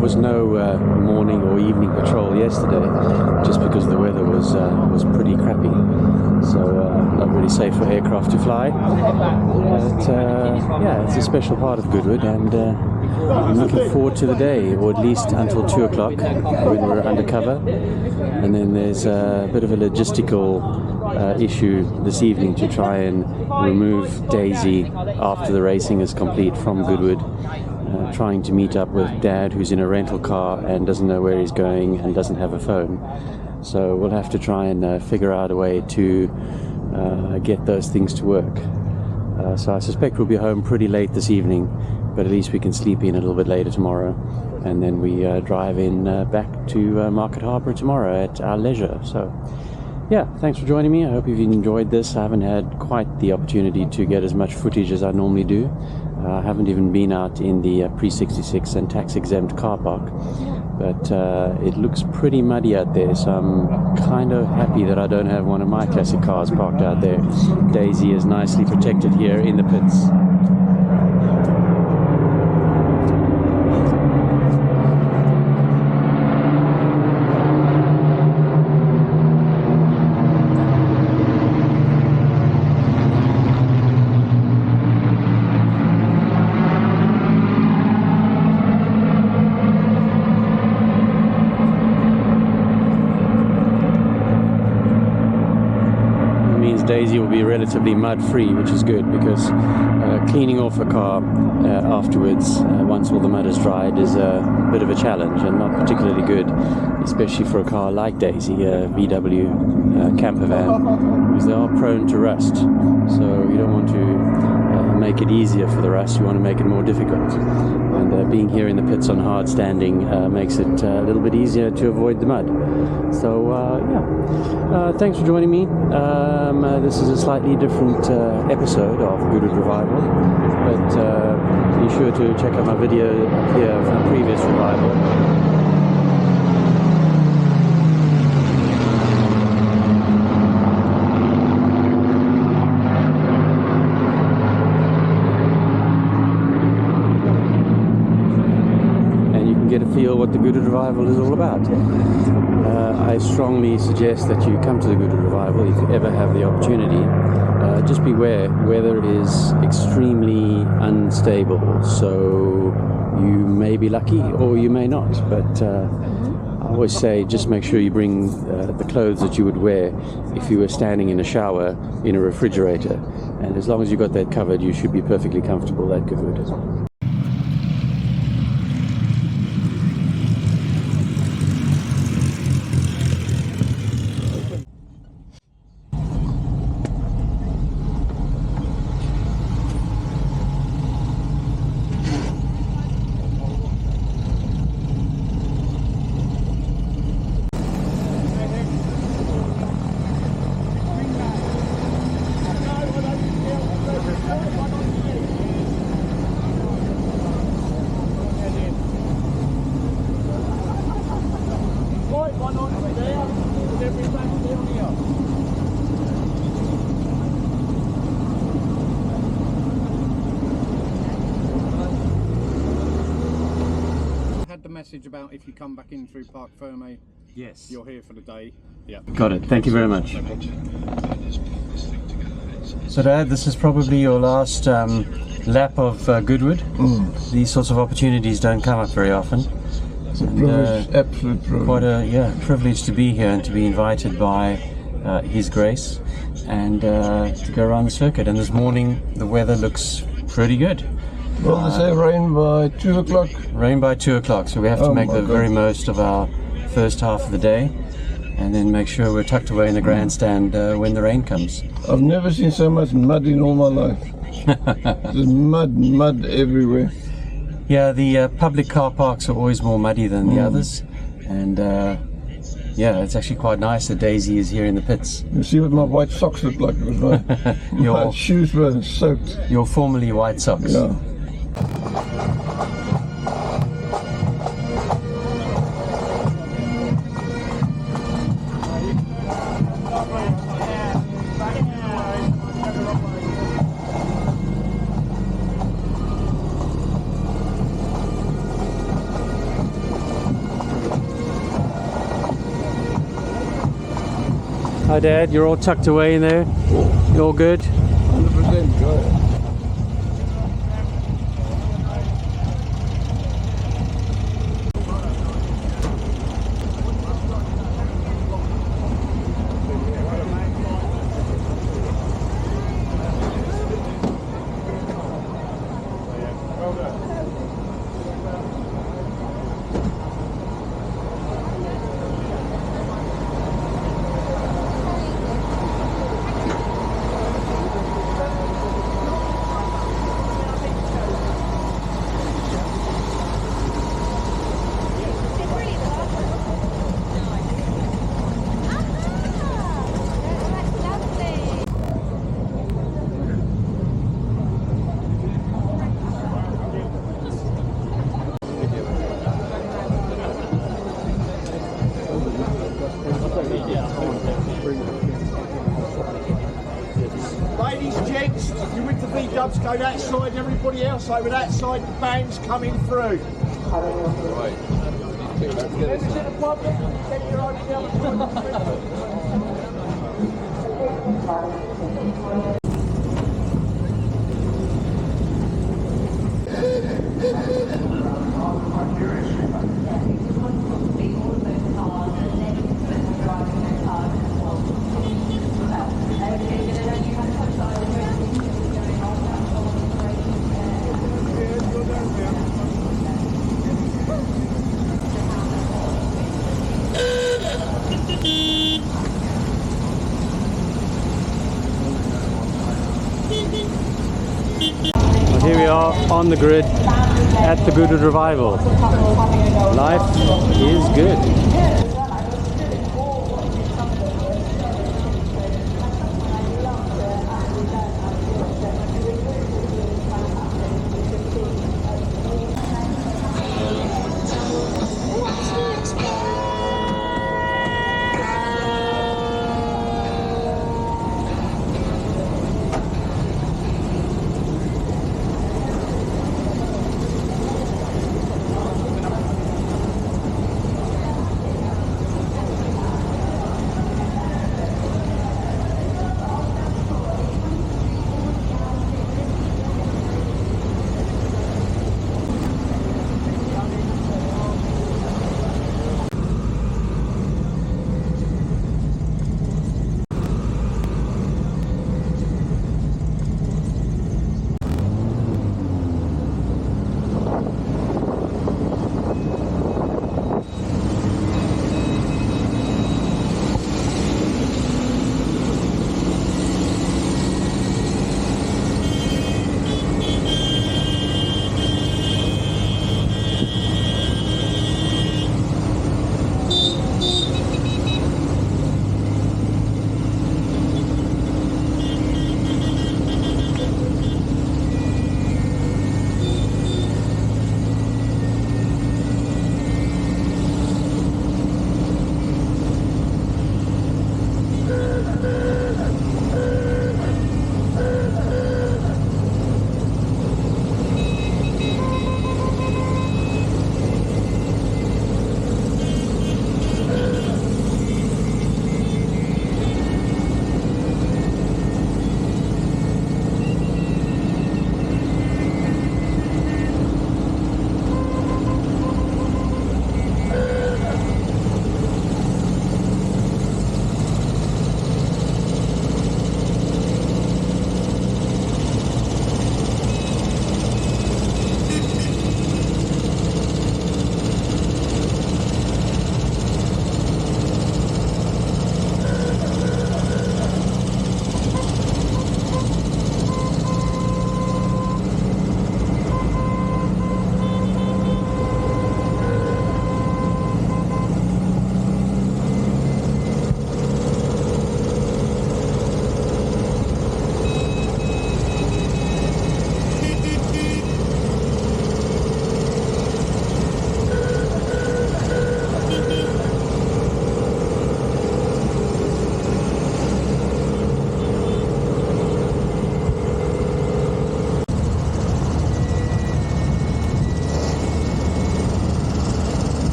was no morning or evening patrol yesterday, just because the weather was pretty crappy. So not really safe for aircraft to fly. But yeah, it's a special part of Goodwood, and I'm looking forward to the day, or at least until 2 o'clock when we're undercover. And then there's a bit of a logistical issue this evening to try and remove Daisy after the racing is complete from Goodwood. Trying to meet up with Dad, who's in a rental car and doesn't know where he's going and doesn't have a phone. So we'll have to try and figure out a way to get those things to work. So I suspect we'll be home pretty late this evening, but at least we can sleep in a little bit later tomorrow, and then we drive in back to Market Harbour tomorrow at our leisure. So yeah, thanks for joining me. I hope you've enjoyed this. I haven't had quite the opportunity to get as much footage as I normally do. I haven't even been out in the pre-66 and tax-exempt car park, but it looks pretty muddy out there, so I'm kind of happy that I don't have one of my classic cars parked out there. Daisy is nicely protected here in the pits. Daisy will be relatively mud-free, which is good, because cleaning off a car afterwards, once all the mud is dried, is a bit of a challenge and not particularly good, especially for a car like Daisy, a VW campervan, because they are prone to rust. So you don't want to make it easier for the rust, you want to make it more difficult. And being here in the pits on hard standing makes it a little bit easier to avoid the mud. So yeah, thanks for joining me. This is a slightly different episode of Goodwood Revival, but be sure to check out my video up here from the previous revival. Get a feel what the Goodwood Revival is all about. I strongly suggest that you come to the Goodwood Revival if you ever have the opportunity. Just beware, weather is extremely unstable, so you may be lucky or you may not, but I always say just make sure you bring the clothes that you would wear if you were standing in a shower in a refrigerator, and as long as you got that covered, you should be perfectly comfortable at Goodwood. Message about if you come back in through Parc Ferme, yes, you're here for the day. Yeah, got it. Thank you very much. So Dad, this is probably your last lap of Goodwood. These sorts of opportunities don't come up very often. It's a privilege, absolute privilege. Quite a privilege to be here and to be invited by His Grace and to go around the circuit. And this morning the weather looks pretty good. Well, they say rain by 2 o'clock. Rain by 2 o'clock, so we have to make the very most of our first half of the day, and then make sure we're tucked away in the grandstand when the rain comes. I've never seen so much mud in all my life. There's mud everywhere. Yeah, the public car parks are always more muddy than the others, and yeah, it's actually quite nice that Daisy is here in the pits. You see what my white socks look like? My shoes were soaked. Your formerly white socks. Yeah. Hi Dad, you're all tucked away in there? You all good? 100% good. Ladies, gents, if you're with the V-dubs, go that side, everybody else over that side, the band's coming through. Right. Members of the public, get your own Well, here we are on the grid at the Goodwood Revival. Life is good.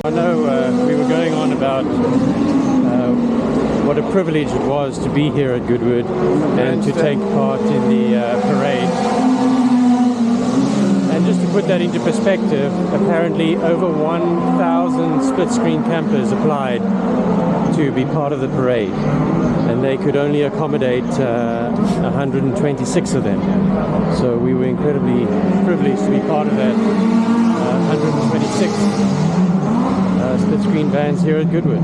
I know we were going on about what a privilege it was to be here at Goodwood and to take part in the parade. And just to put that into perspective, apparently over 1,000 split-screen campers applied to be part of the parade, and they could only accommodate 126 of them. So we were incredibly privileged to be part of that 126 split-screen vans here at Goodwood.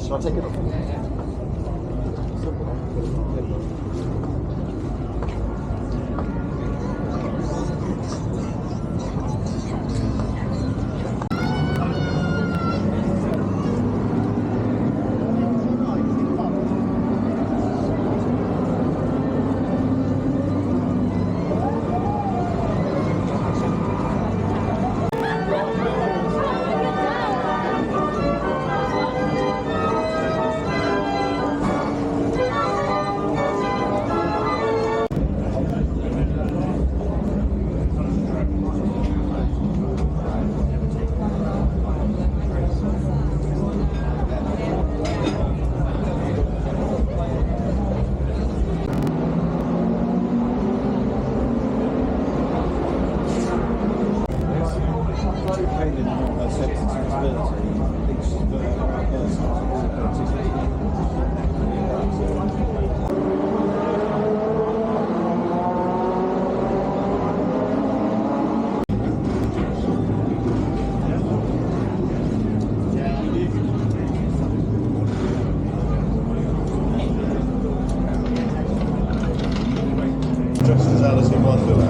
Shall I take it off?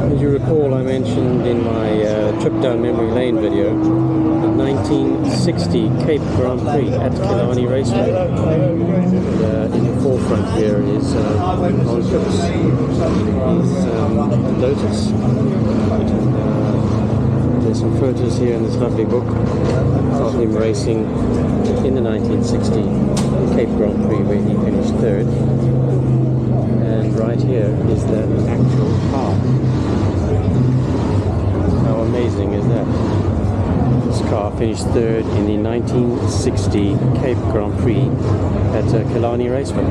As you recall, I mentioned in my trip down memory lane video the 1960 Cape Grand Prix at Killarney Raceway. And, in the forefront here is on trips, Lotus. There's some photos here in this lovely book of him racing in the 1960 Cape Grand Prix where he finished third. And right here is the actual car. How amazing is that? This car finished third in the 1960 Cape Grand Prix at Killarney Raceway.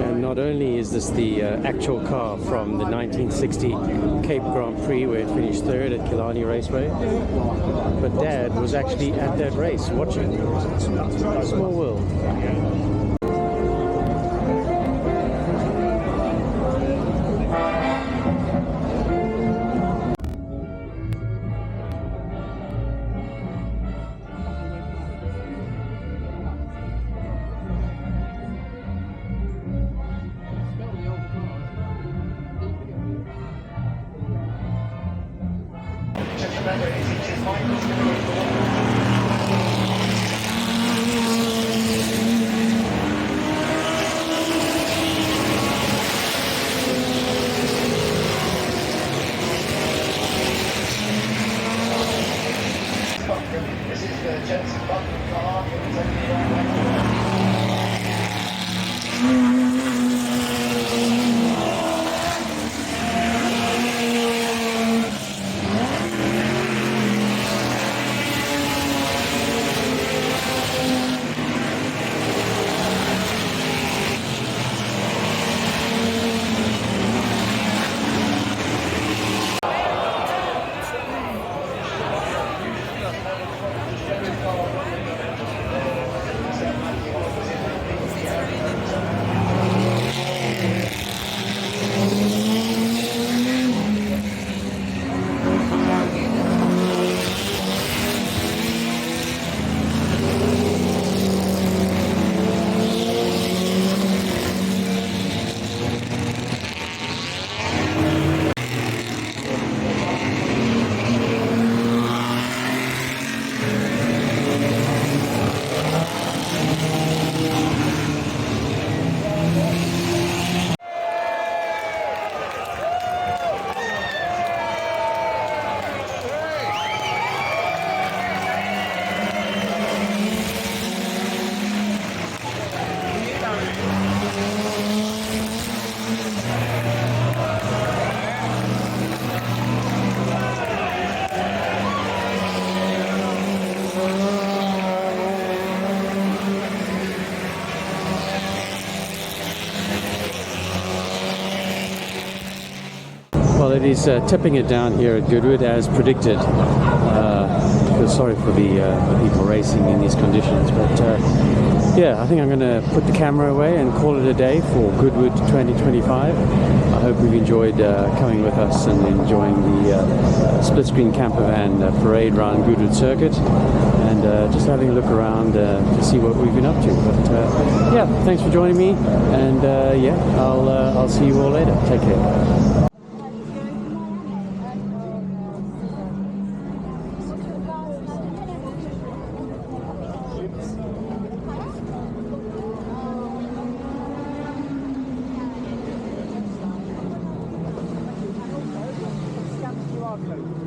And not only is this the actual car from the 1960 Cape Grand Prix where it finished third at Killarney Raceway, but Dad was actually at that race watching. Small world. Well, it is tipping it down here at Goodwood as predicted. Feel sorry for the people racing in these conditions, but yeah, I think I'm going to put the camera away and call it a day for Goodwood 2025. I hope you've enjoyed coming with us and enjoying the Splitscreen Campervan parade around Goodwood Circuit, and just having a look around to see what we've been up to. But yeah, thanks for joining me, and yeah, I'll see you all later. Take care. QR code.